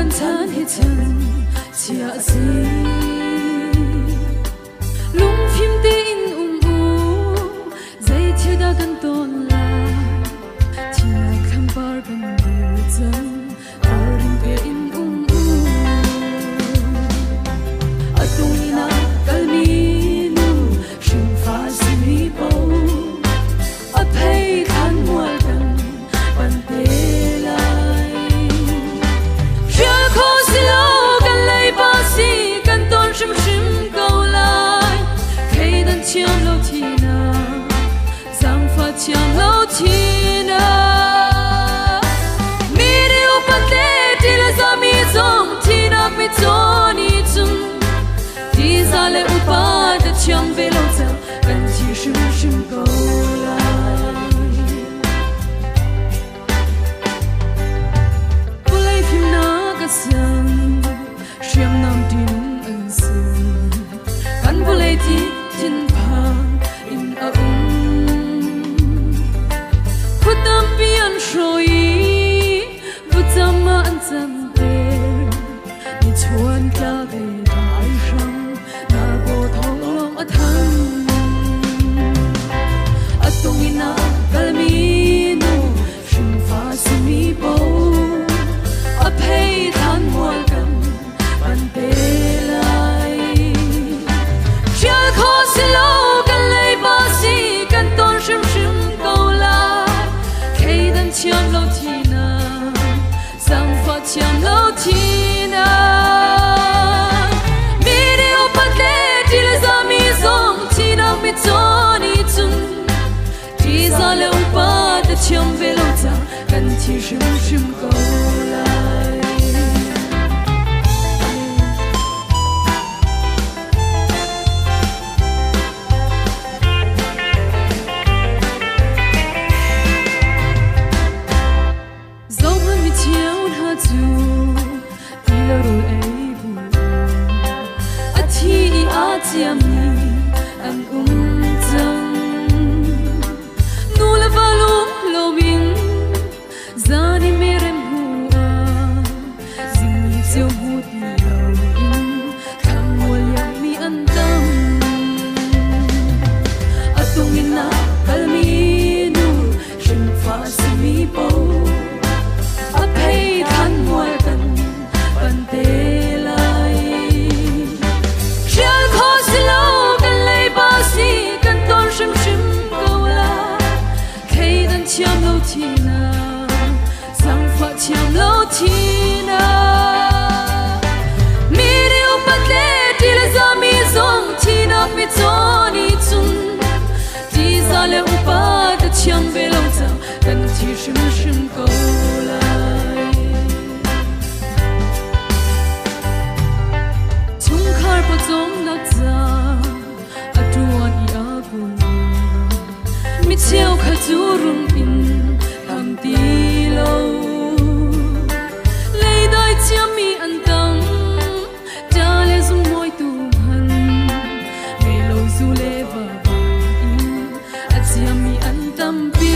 kan than hi chan chia si lung phim te in u zai thil da kan ton la thina kham par kan dir chan arin te in atung ina kalmi nu shim fa si mi po a thei khan mual kan pan te shim shim go lai kay dan chiam lo tina zang fa chiam lo tina mi de upate ti la za mi zong tina mi zoni zum ti za le upa de chiam ve lo za kan chi shim shim go lai pulai phim na ka sang shiam nam tin ti tin phang in a khutam pian shoi vutam an cham te ni chuan ta ve dai sham na go thong long a thang atung ina kalmi no shim fa si mi po a phei than mual kan pan te chiam lo tina sang fa chiam lo tina mi de opat le ti le za mi zong tina mi zoni chung ti za le upa de chiam ve lo za kan chi shim shim go lai chiam ni an chang nu la valu lo bin zani merem hua zing chiu hu ti lo in kham wal yang mi an tam atung ina kalmi nu shin fa si mi po a pei than mual kan pan te chiam lo tina sang fa chiam lo tina mi de upat le ti le za mi zong tina mi zoni chung ti za le upa de chiam ve lo za kan chi shim shim go lai chung khar po zong na za atuan I agu mi chiao kha chu rum in tham ti lo lei dai chiam mi an tang ja le zum moi tu han me lo zu le va in a chiam mi an tam pi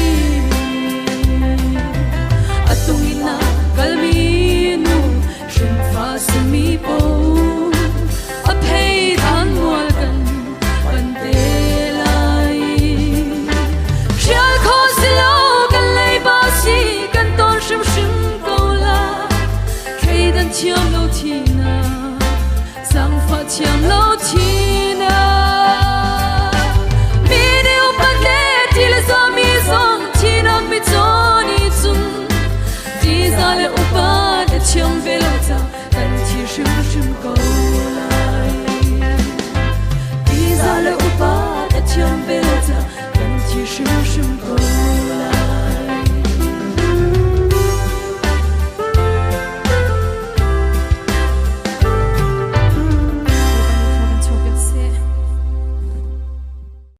atung ina kalmi nu shin fa si mi po a pei than mual kan pan te chiam lo tina sang fa chiam lo tina mi de upat le ti le za mi zong tina mi zoni chung ti za le upa de chiam ve lo za